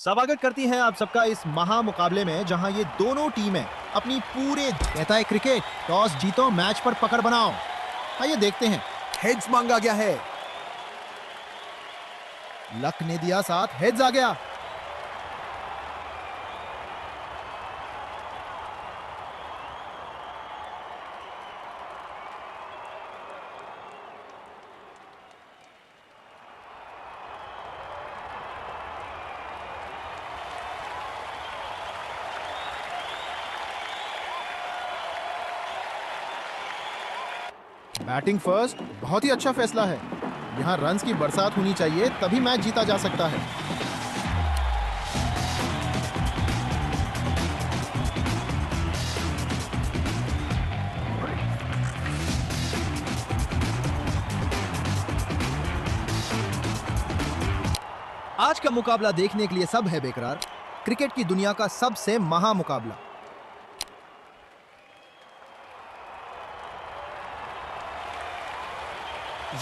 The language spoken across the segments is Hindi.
स्वागत करती हैं आप सबका इस महा मुकाबले में जहां ये दोनों टीमें अपनी पूरे कहता है क्रिकेट टॉस जीतो मैच पर पकड़ बनाओ। आइए देखते हैं। हेड्स मांगा गया है। लक ने दिया साथ, हेड्स आ गया। बैटिंग फर्स्ट बहुत ही अच्छा फैसला है। यहां रन्स की बरसात होनी चाहिए तभी मैच जीता जा सकता है। आज का मुकाबला देखने के लिए सब है बेकरार। क्रिकेट की दुनिया का सबसे महा मुकाबला।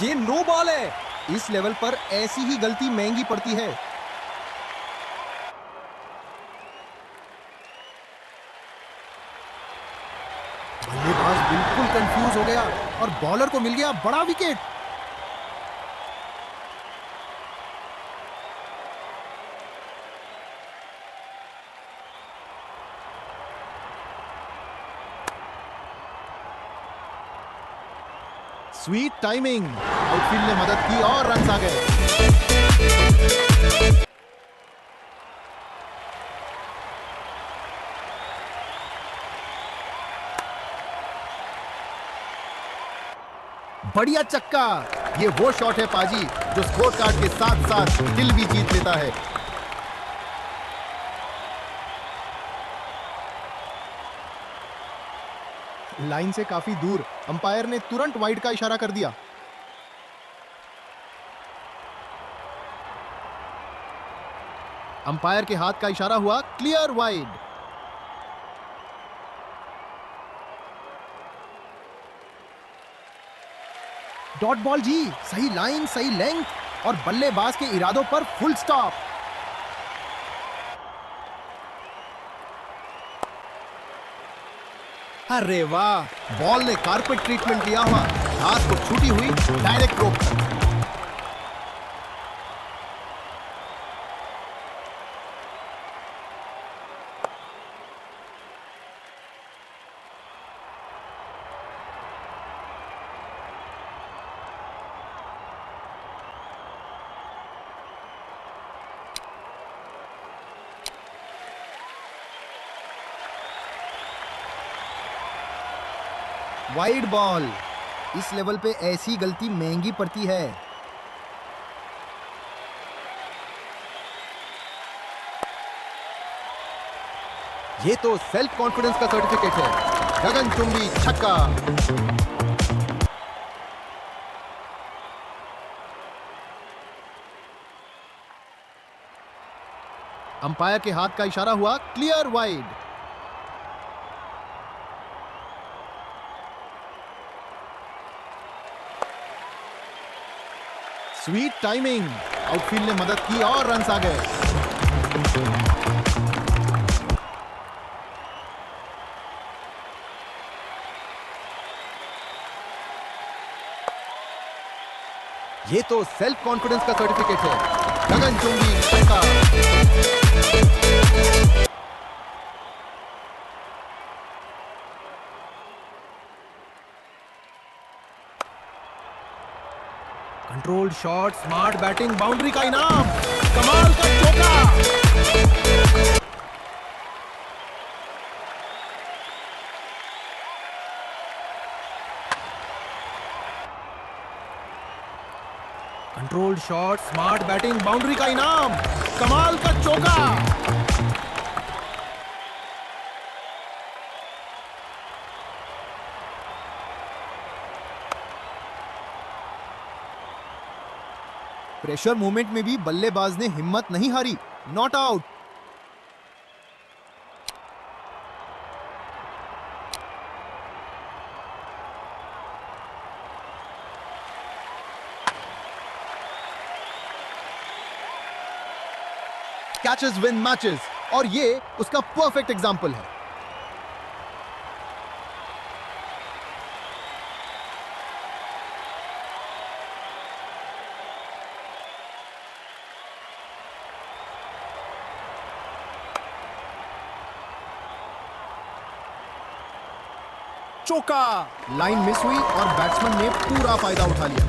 ये नो बॉल है। इस लेवल पर ऐसी ही गलती महंगी पड़ती है। बल्लेबाज बिल्कुल कंफ्यूज हो गया और बॉलर को मिल गया बड़ा विकेट। स्वीट टाइमिंग, आउटफील्ड ने मदद की और रन्स आ गए। बढ़िया चक्का। ये वो शॉट है पाजी जो स्कोर कार्ड के साथ साथ दिल भी जीत लेता है। लाइन से काफी दूर अंपायर ने तुरंत वाइड का इशारा कर दिया। अंपायर के हाथ का इशारा हुआ क्लियर वाइड। डॉट बॉल जी, सही लाइन, सही लेंथ और बल्लेबाज के इरादों पर फुल स्टॉप। अरे वाह, बॉल ने कारपेट ट्रीटमेंट लिया हुआ, घास को छूटी हुई डायरेक्ट रोक। Wide ball. इस लेवल पे ऐसी गलती महंगी पड़ती है। ये तो सेल्फ कॉन्फिडेंस का सर्टिफिकेट है। गगनचुंबी छक्का। अंपायर के हाथ का इशारा हुआ clear wide. Sweet timing, outfield ने मदद की और रन्स आ गए। ये तो सेल्फ कॉन्फिडेंस का सर्टिफिकेट है। गगनचुंबी छक्का। Controlled shot, smart batting, boundary का इनाम, कमाल का चौका। Controlled shot, smart batting, boundary का इनाम, कमाल का चौका। प्रेशर मूवमेंट में भी बल्लेबाज ने हिम्मत नहीं हारी। Not out. Catches win matches और ये उसका परफेक्ट एग्जांपल है। चौका। लाइन मिस हुई और बैट्समैन ने पूरा फायदा उठा लिया।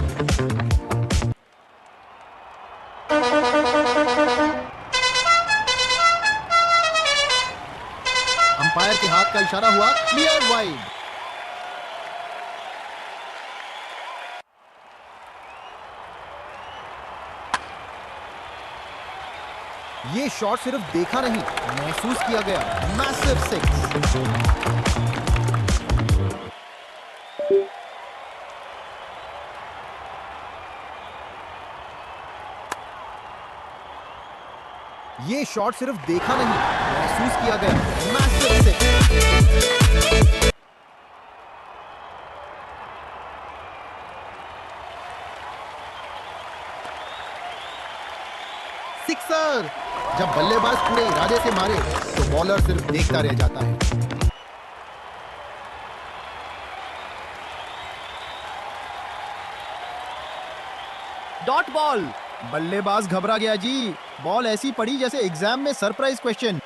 अंपायर के हाथ का इशारा हुआ, क्लियर वाइड। ये शॉट सिर्फ देखा नहीं, महसूस किया गया। Massive six. ये शॉट सिर्फ देखा नहीं, महसूस किया गया। Massive six. सिक्सर। जब बल्लेबाज पूरे इरादे से मारे तो बॉलर सिर्फ देखता रह जाता है। Dot ball. बल्लेबाज घबरा गया जी। बॉल ऐसी पड़ी जैसे एग्जाम में सरप्राइज क्वेश्चन।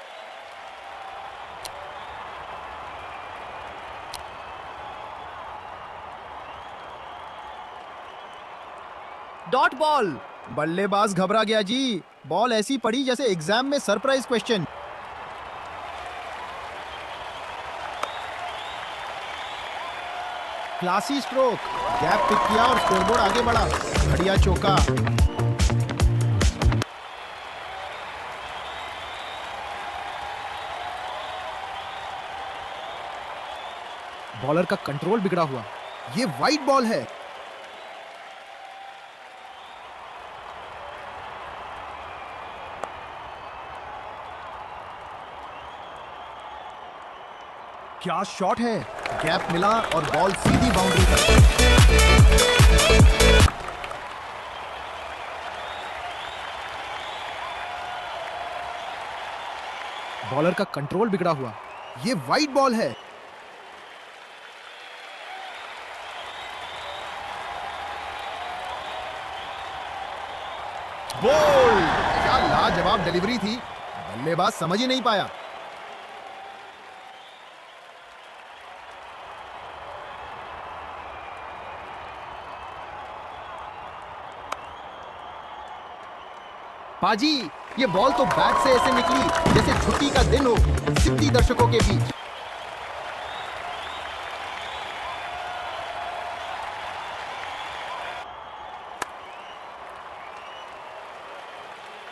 Dot ball. बल्लेबाज घबरा गया जी। बॉल ऐसी पड़ी जैसे एग्जाम में surprise question. Classy stroke. Gap pick किया और स्कोरबोर्ड आगे बढ़ा। बढ़िया चौका। बॉलर का कंट्रोल बिगड़ा हुआ। ये वाइड बॉल है। क्या शॉट है। गैप मिला और बॉल सीधी बाउंड्री पर। बॉलर का कंट्रोल बिगड़ा हुआ। ये वाइड बॉल है। बोल। क्या लाजवाब डिलीवरी थी। बल्लेबाज समझ ही नहीं पाया। पाजी, ये बॉल तो बैट से ऐसे निकली जैसे छुट्टी का दिन हो, सिद्धि दर्शकों के बीच।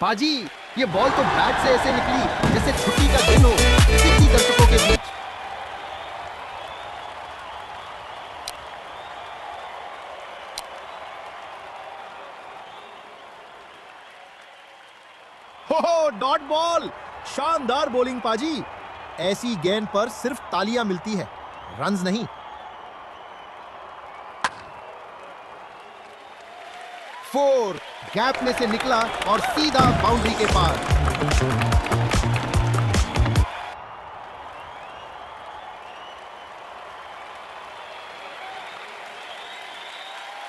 पाजी, ये बॉल तो बैट से ऐसे निकली जैसे छुट्टी का दिन हो, सिद्धि दर्शकों के बीच। हो डॉट बॉल। शानदार बॉलिंग पाजी। ऐसी गेंद पर सिर्फ तालियां मिलती है, रन्स नहीं। फोर। गैप में से निकला और सीधा बाउंड्री के पार।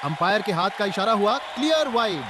अंपायर के हाथ का इशारा हुआ, clear wide.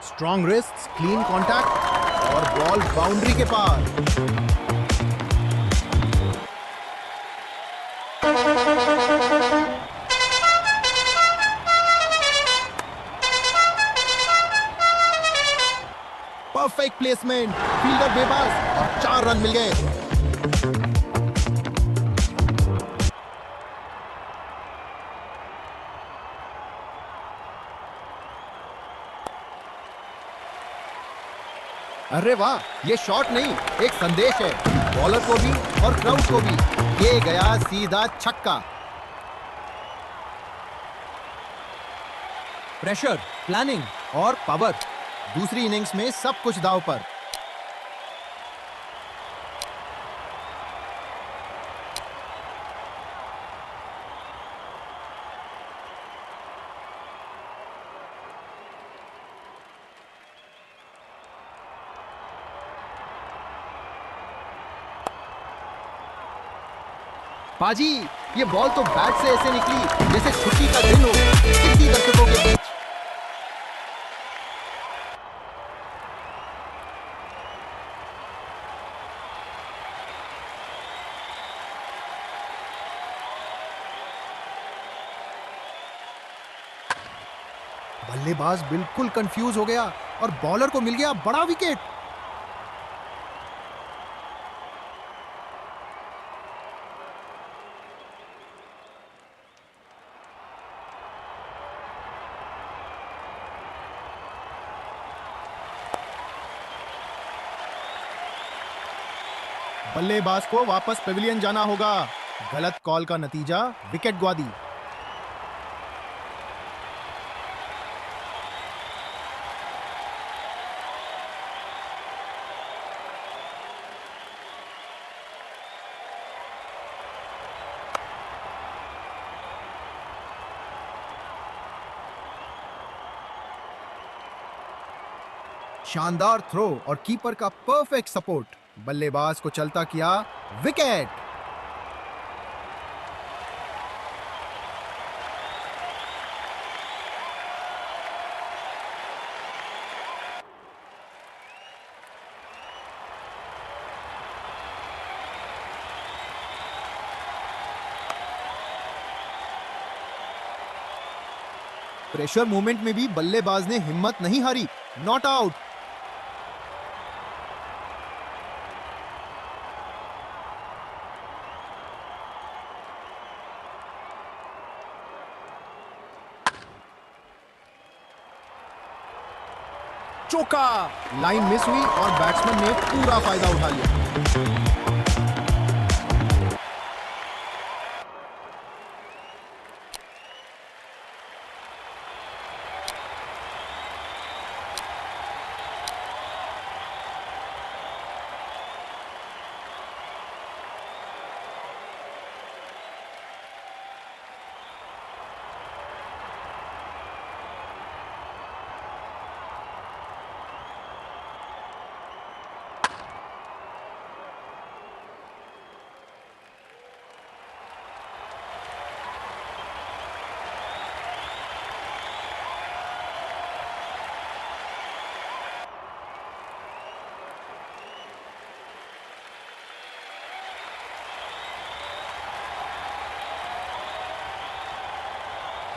Strong wrists, clean contact और बॉल बाउंड्री के पार। Perfect placement. फील्डर बेबस और 4 रन मिल गए। अरे वाह, ये शॉट नहीं, एक संदेश है, बॉलर को भी और क्राउड को भी। ये गया सीधा छक्का। प्रेशर, प्लानिंग और पावर, दूसरी इनिंग्स में सब कुछ दांव पर। पाजी, ये बॉल तो बैट से ऐसे निकली जैसे छुट्टी का दिन हो, कितनी दर्शकों के बीच। बल्लेबाज बिल्कुल कंफ्यूज हो गया और बॉलर को मिल गया बड़ा विकेट। बल्लेबाज को वापस पेविलियन जाना होगा। गलत कॉल का नतीजा विकेट गवा दी। शानदार थ्रो और कीपर का परफेक्ट सपोर्ट, बल्लेबाज को चलता किया विकेट। प्रेशर मूवमेंट में भी बल्लेबाज ने हिम्मत नहीं हारी। Not out. चौका, लाइन मिस हुई और बैट्समैन ने पूरा फायदा उठा लिया।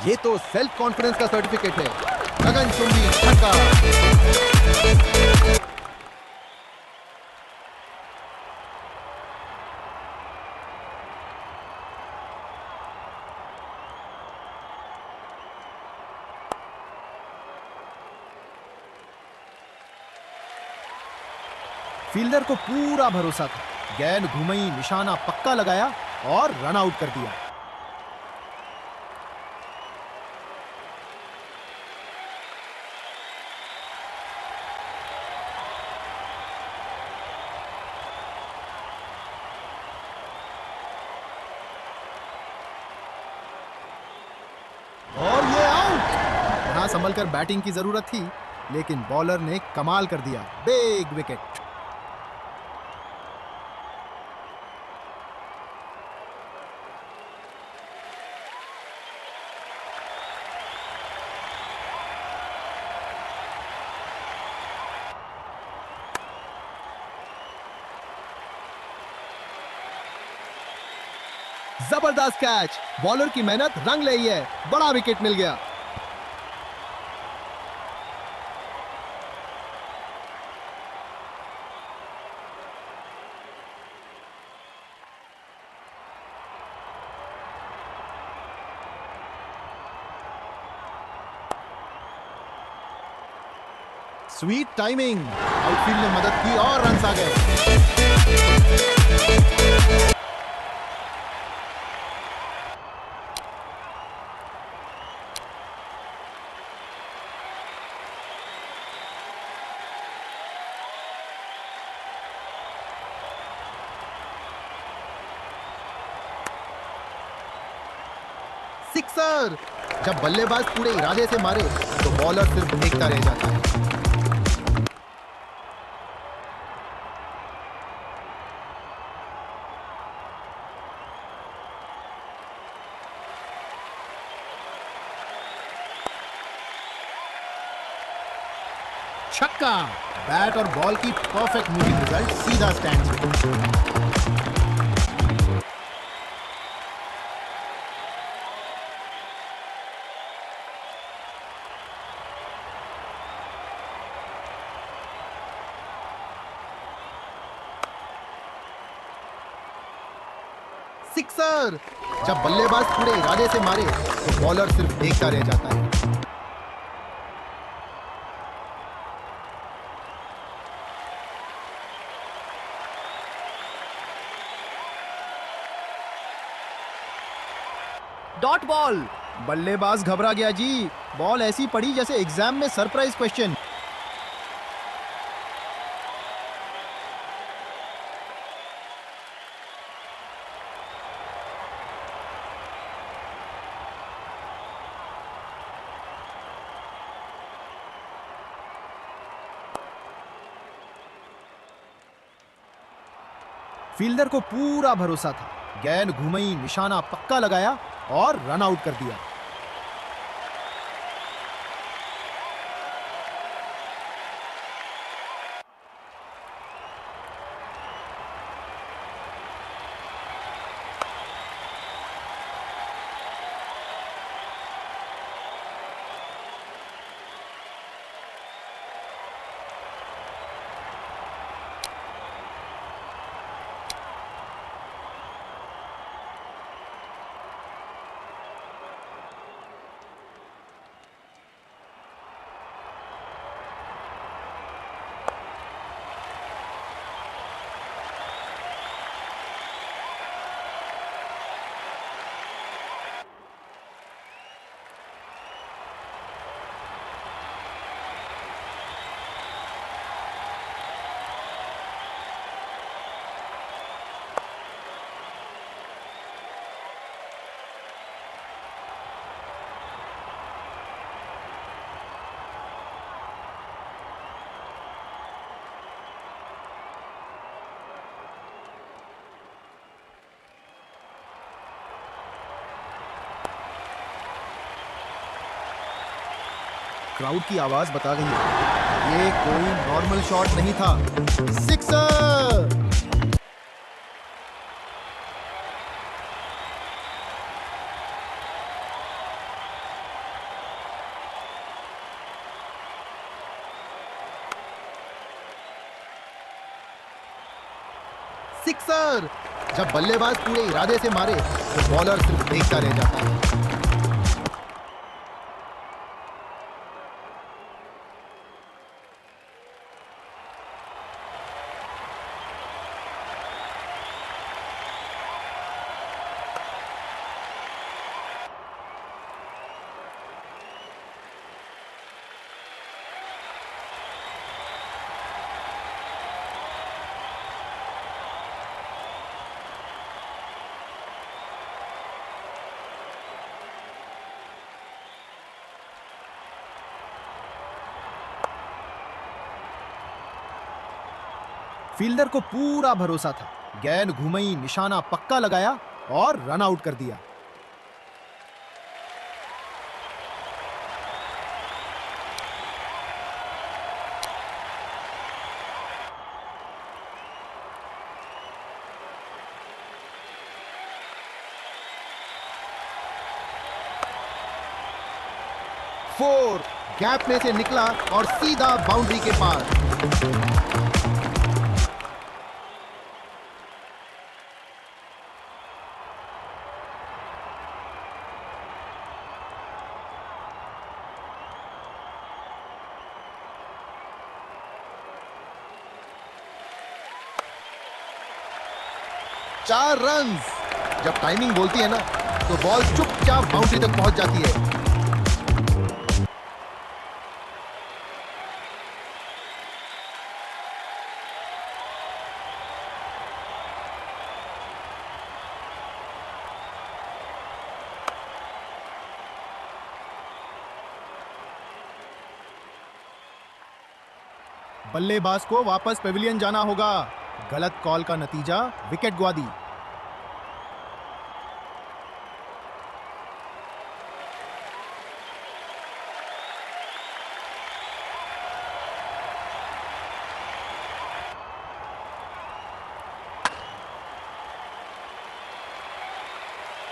ये तो सेल्फ कॉन्फिडेंस का सर्टिफिकेट है। गगनचुंबी छक्का। फील्डर को पूरा भरोसा था, गेंद घुमई, निशाना पक्का लगाया और रन आउट कर दिया। और ये आउट। यहां संभल कर बैटिंग की जरूरत थी, लेकिन बॉलर ने कमाल कर दिया। Big wicket. जबरदस्त कैच, बॉलर की मेहनत रंग लाई है, बड़ा विकेट मिल गया। स्वीट टाइमिंग, आउटफील्ड ने मदद की और रन आ गए। सिक्सर। जब बल्लेबाज पूरे इरादे से मारे तो बॉलर सिर्फ देखता रह जाता है। छक्का। बैट और बॉल की परफेक्ट मूविंग रिजल्ट सीधा स्टैंड पे। सिक्सर। जब बल्लेबाज पूरे इरादे से मारे तो बॉलर सिर्फ देखता रह जाता है। Dot ball. बल्लेबाज घबरा गया जी। बॉल ऐसी पड़ी जैसे एग्जाम में सरप्राइज क्वेश्चन। फील्डर को पूरा भरोसा था। गेंद घुमई, निशाना पक्का लगाया और रन आउट कर दिया। क्राउड की आवाज बता गई है, ये कोई नॉर्मल शॉट नहीं था। सिक्सर। सिक्सर। जब बल्लेबाज पूरे इरादे से मारे तो बॉलर सिर्फ देखता रह जाता है। फील्डर को पूरा भरोसा था। गेंद घुमई, निशाना पक्का लगाया और रन आउट कर दिया। फोर। गैप में से निकला और सीधा बाउंड्री के पार। 4 रन। जब टाइमिंग बोलती है ना तो बॉल चुपचाप बाउंड्री तक पहुंच जाती है। बल्लेबाज को वापस पेविलियन जाना होगा। गलत कॉल का नतीजा विकेट गुआ दी।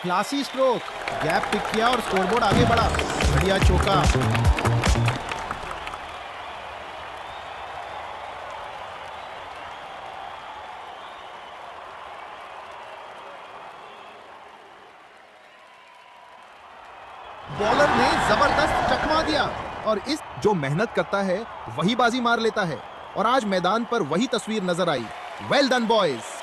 क्लासी स्ट्रोक, गैप पिक किया और स्कोरबोर्ड आगे बढ़ा। बढ़िया चौका। बॉलर ने जबरदस्त चकमा दिया और इस जो मेहनत करता है वही बाजी मार लेता है और आज मैदान पर वही तस्वीर नजर आई। Well done boys.